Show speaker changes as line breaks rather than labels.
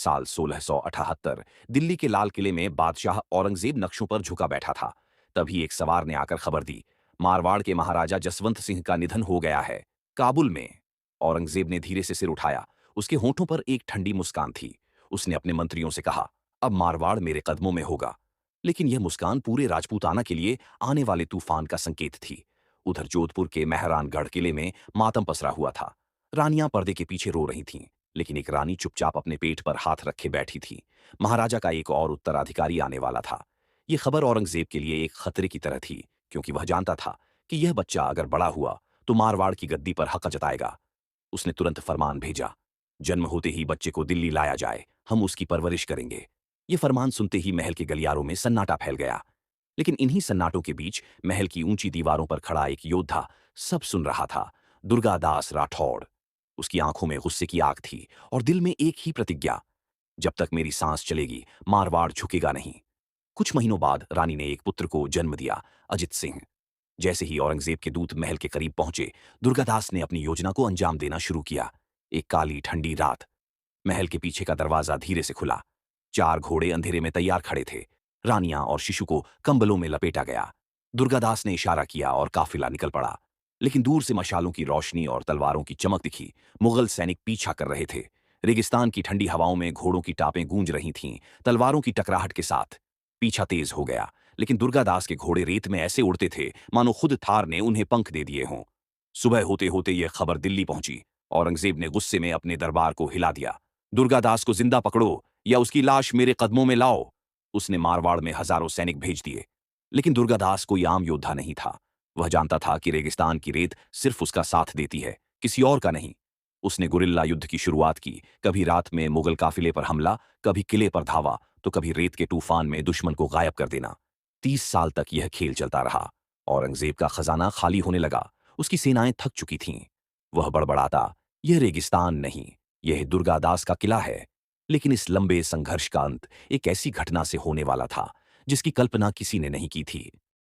साल 1678 दिल्ली के लाल किले में बादशाह औरंगजेब नक्शों पर झुका बैठा था। तभी एक सवार ने आकर खबर दी, मारवाड़ के महाराजा जसवंत सिंह का निधन हो गया है, काबुल में। औरंगजेब ने धीरे से सिर उठाया। उसके होंठों पर एक ठंडी मुस्कान थी। उसने अपने मंत्रियों से कहा, अब मारवाड़ मेरे कदमों में होगा। लेकिन यह मुस्कान पूरे राजपूताना के लिए आने वाले तूफान का संकेत थी। उधर जोधपुर के मेहरानगढ़ किले में मातम पसरा हुआ था। रानियां पर्दे के पीछे रो रही थीं, लेकिन एक रानी चुपचाप अपने पेट पर हाथ रखे बैठी थी। महाराजा का एक और उत्तराधिकारी आने वाला था। यह खबर औरंगजेब के लिए एक खतरे की तरह थी, क्योंकि वह जानता था कि यह बच्चा अगर बड़ा हुआ तो मारवाड़ की गद्दी पर हक जताएगा। उसने तुरंत फरमान भेजा, जन्म होते ही बच्चे को दिल्ली लाया जाए, हम उसकी परवरिश करेंगे। यह फरमान सुनते ही महल के गलियारों में सन्नाटा फैल गया। लेकिन इन्हीं सन्नाटों के बीच महल की ऊंची दीवारों पर खड़ा एक योद्धा सब सुन रहा था, दुर्गादास राठौड़। उसकी आंखों में गुस्से की आग थी और दिल में एक ही प्रतिज्ञा, जब तक मेरी सांस चलेगी मारवाड़ झुकेगा नहीं। कुछ महीनों बाद रानी ने एक पुत्र को जन्म दिया, अजित सिंह। जैसे ही औरंगजेब के दूत महल के करीब पहुंचे, दुर्गादास ने अपनी योजना को अंजाम देना शुरू किया। एक काली ठंडी रात, महल के पीछे का दरवाजा धीरे से खुला। 4 घोड़े अंधेरे में तैयार खड़े थे। रानियां और शिशु को कंबलों में लपेटा गया। दुर्गादास ने इशारा किया और काफिला निकल पड़ा। लेकिन दूर से मशालों की रोशनी और तलवारों की चमक दिखी। मुगल सैनिक पीछा कर रहे थे। रेगिस्तान की ठंडी हवाओं में घोड़ों की टापें गूंज रही थीं, तलवारों की टकराहट के साथ। पीछा तेज हो गया, लेकिन दुर्गादास के घोड़े रेत में ऐसे उड़ते थे मानो खुद थार ने उन्हें पंख दे दिए हों। सुबह होते होते यह खबर दिल्ली पहुंची। औरंगजेब ने गुस्से में अपने दरबार को हिला दिया। दुर्गादास को जिंदा पकड़ो या उसकी लाश मेरे कदमों में लाओ। उसने मारवाड़ में हजारों सैनिक भेज दिए। लेकिन दुर्गादास कोई आम योद्धा नहीं था। वह जानता था कि रेगिस्तान की रेत सिर्फ उसका साथ देती है, किसी और का नहीं। उसने गुरिल्ला युद्ध की शुरुआत की। कभी रात में मुगल काफिले पर हमला, कभी किले पर धावा, तो कभी रेत के तूफान में दुश्मन को गायब कर देना। 30 साल तक यह खेल चलता रहा। औरंगजेब का खजाना खाली होने लगा। उसकी सेनाएं थक चुकी थीं। वह बड़बड़ाता, यह रेगिस्तान नहीं, यह दुर्गादास का किला है। लेकिन इस लंबे संघर्ष का अंत एक ऐसी घटना से होने वाला था जिसकी कल्पना किसी ने नहीं की थी।